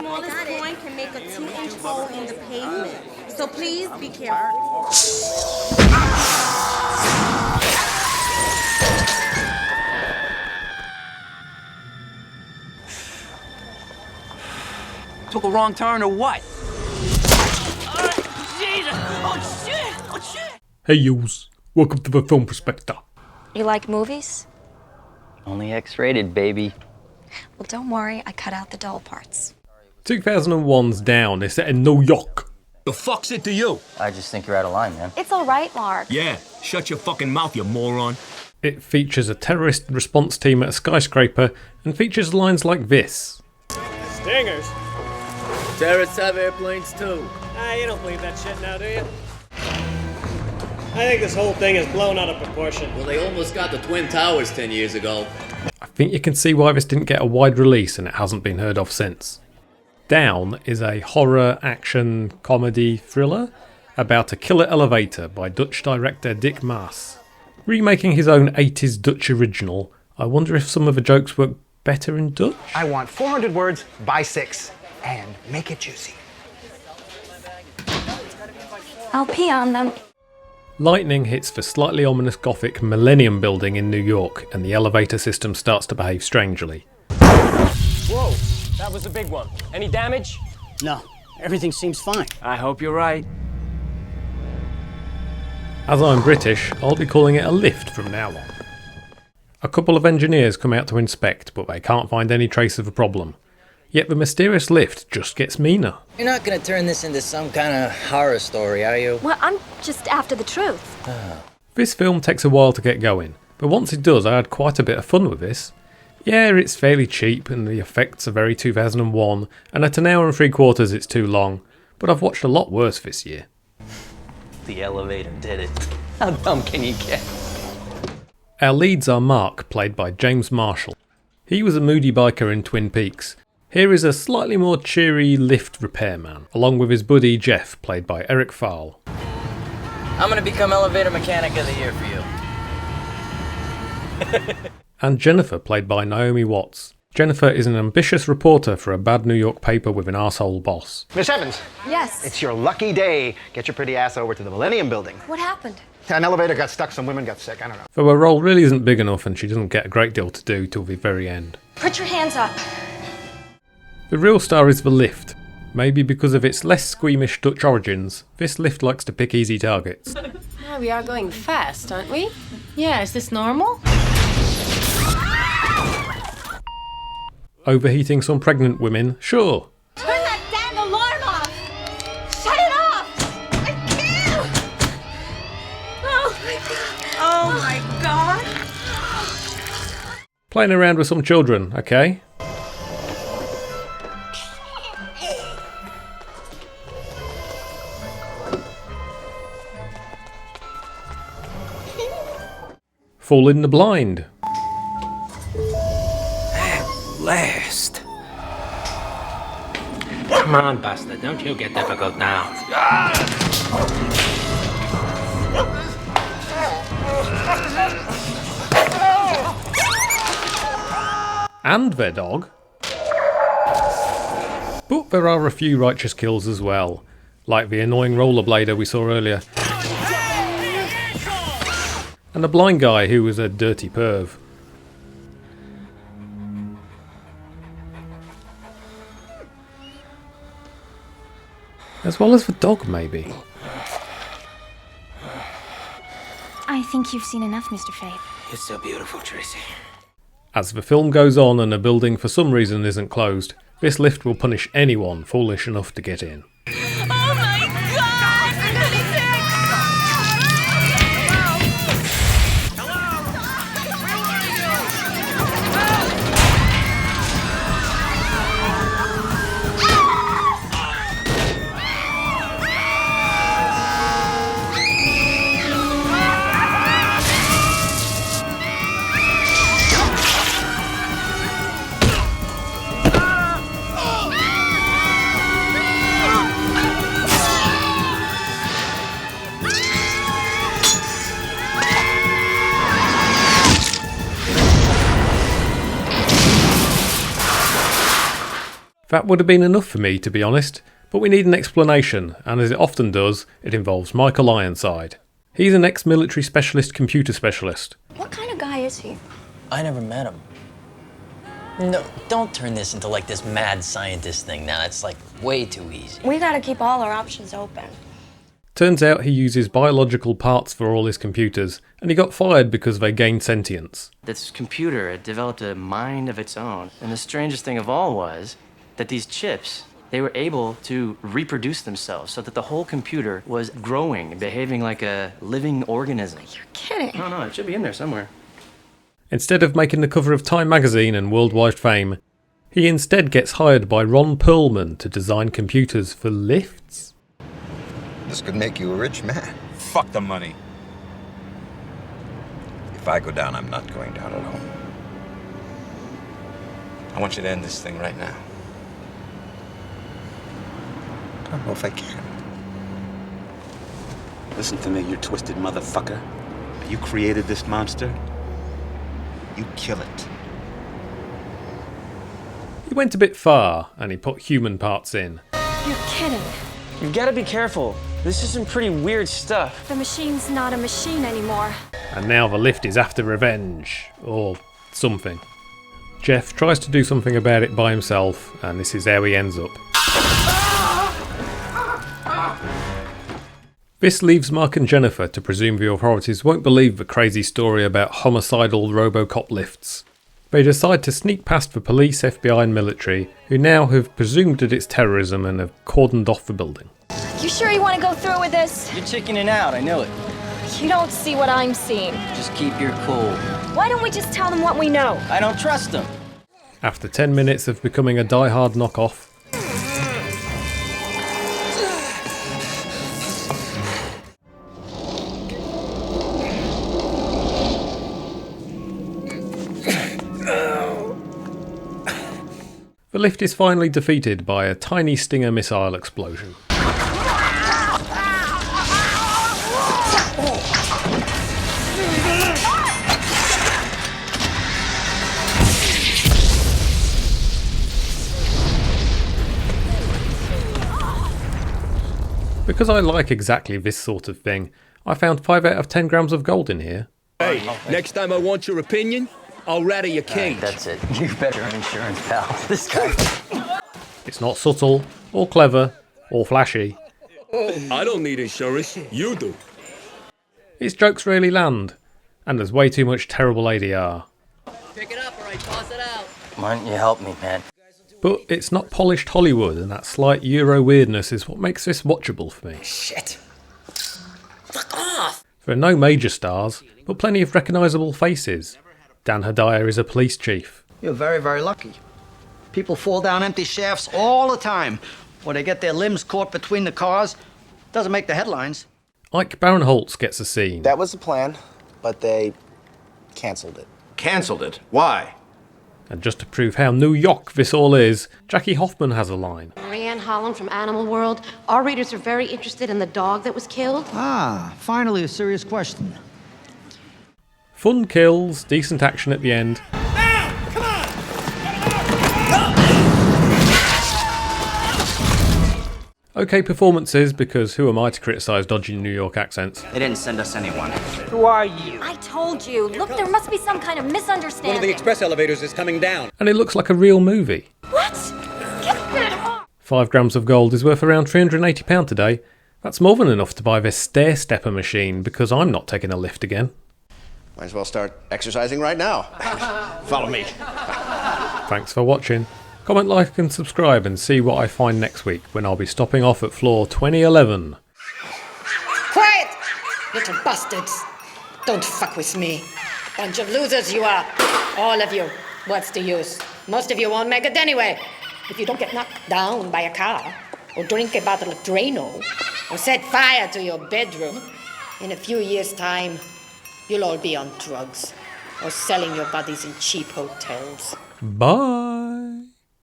smallest coin can make a 2-inch hole in the pavement. So please be careful. Took a wrong turn or what? Jesus! Oh shit! Oh shit! Hey yous, welcome to the Film Prospector. You like movies? Only X-rated, baby. Well, don't worry, I cut out the dull parts. 2001's Down is set in New York. The fuck's it to you? I just think you're out of line, man. It's all right, Mark. Yeah, shut your fucking mouth, you moron. It features a terrorist response team at a skyscraper and features lines like this. Stingers? Terrorists have airplanes too. You don't believe that shit now, do you? I think this whole thing is blown out of proportion. Well, they almost got the Twin Towers 10 years ago. I think you can see why this didn't get a wide release and it hasn't been heard of since. Down is a horror, action, comedy thriller about a killer elevator by Dutch director Dick Maas. Remaking his own 80s Dutch original, I wonder if some of the jokes work better in Dutch? I want 400 words by 6, and make it juicy. I'll pee on them. Lightning hits the slightly ominous gothic Millennium building in New York and the elevator system starts to behave strangely. Whoa, that was a big one. Any damage? No, everything seems fine. I hope you're right. As I'm British, I'll be calling it a lift from now on. A couple of engineers come out to inspect, but they can't find any trace of a problem. Yet the mysterious lift just gets meaner. You're not gonna turn this into some kind of horror story, are you? Well, I'm just after the truth. This film takes a while to get going, but once it does I had quite a bit of fun with this. Yeah, it's fairly cheap and the effects are very 2001, and at 1 hour and 3/4 it's too long, but I've watched a lot worse this year. The elevator did it. How dumb can you get? Our leads are Mark, played by James Marshall. He was a moody biker in Twin Peaks. Here is a slightly more cheery lift repairman, along with his buddy Jeff, played by Eric Thal. I'm gonna become elevator mechanic of the year for you. And Jennifer, played by Naomi Watts. Jennifer is an ambitious reporter for a bad New York paper with an arsehole boss. Miss Evans. Yes. It's your lucky day. Get your pretty ass over to the Millennium Building. What happened? An elevator got stuck, some women got sick, I don't know. Though her role really isn't big enough and she doesn't get a great deal to do till the very end. Put your hands up. The real star is the lift. Maybe because of its less squeamish Dutch origins, this lift likes to pick easy targets. Oh, we are going fast, aren't we? Yeah, is this normal? Overheating some pregnant women, sure. Turn that damn alarm off! Shut it off! I can't! Oh my god! Playing around with some children, okay? Fall in the blind. Last. Come on, bastard. Don't you get difficult now. And their dog. But there are a few righteous kills as well, like the annoying rollerblader we saw earlier. And a blind guy who was a dirty perv. As well as the dog, maybe. I think you've seen enough, Mr. Faith. You're so beautiful, Tracy. As the film goes on and a building for some reason isn't closed, this lift will punish anyone foolish enough to get in. That would have been enough for me, to be honest, but we need an explanation, and as it often does, it involves Michael Ironside. He's an ex-military specialist computer specialist. What kind of guy is he? I never met him. No, don't turn this into like this mad scientist thing now. It's like way too easy. We gotta keep all our options open. Turns out he uses biological parts for all his computers, and he got fired because they gained sentience. This computer had developed a mind of its own, and the strangest thing of all was that these chips, they were able to reproduce themselves so that the whole computer was growing and behaving like a living organism. You're kidding. No, it should be in there somewhere. Instead of making the cover of Time magazine and worldwide fame, he instead gets hired by Ron Perlman to design computers for lifts. This could make you a rich man. Fuck the money. If I go down, I'm not going down alone. I want you to end this thing right now. I don't know if I can. Listen to me, you twisted motherfucker. You created this monster. You kill it. He went a bit far, and he put human parts in. You're kidding. You gotta be careful. This is some pretty weird stuff. The machine's not a machine anymore. And now the lift is after revenge, or something. Jeff tries to do something about it by himself, and this is how he ends up. This leaves Mark and Jennifer to presume the authorities won't believe the crazy story about homicidal Robocop lifts. They decide to sneak past the police, FBI and military, who now have presumed that it's terrorism and have cordoned off the building. You sure you want to go through with this? You're chickening out, I know it. You don't see what I'm seeing. Just keep your cool. Why don't we just tell them what we know? I don't trust them. After 10 minutes of becoming a die-hard knockoff, the lift is finally defeated by a tiny Stinger missile explosion. Because I like exactly this sort of thing, I found 5 out of 10 grams of gold in here. Hey, next time I want your opinion, I'll rattle your cage. That's it. You better have insurance, pal. This guy. It's not subtle, or clever, or flashy. I don't need insurance. You do. Its jokes really land, and there's way too much terrible ADR. Pick it up or I toss it out. Why don't you help me, man? But it's not polished Hollywood, and that slight Euro-weirdness is what makes this watchable for me. Shit. Fuck off. There are no major stars, but plenty of recognisable faces. Dan Hedaya is a police chief. You're very, very lucky. People fall down empty shafts all the time, or they get their limbs caught between the cars. Doesn't make the headlines. Ike Barinholtz gets a scene. That was the plan, but they canceled it. Canceled it? Why? And just to prove how New York this all is, Jackie Hoffman has a line. Marianne Holland from Animal World. Our readers are very interested in the dog that was killed. Ah, finally a serious question. Fun kills, decent action at the end. Okay performances, because who am I to criticise dodgy New York accents? They didn't send us anyone. Who are you? I told you. Look, there must be some kind of misunderstanding. One of the express elevators is coming down. And it looks like a real movie. What? Get it off! 5 grams of gold is worth around £380 today. That's more than enough to buy this stair stepper machine, because I'm not taking a lift again. Might as well start exercising right now. Follow me. Thanks for watching. Comment, like and subscribe and see what I find next week when I'll be stopping off at floor 2011. Quiet! Little bastards. Don't fuck with me. Bunch of losers you are. All of you. What's the use? Most of you won't make it anyway. If you don't get knocked down by a car, or drink a bottle of Drano, or set fire to your bedroom, in a few years' time, you'll all be on drugs, or selling your bodies in cheap hotels. Bye!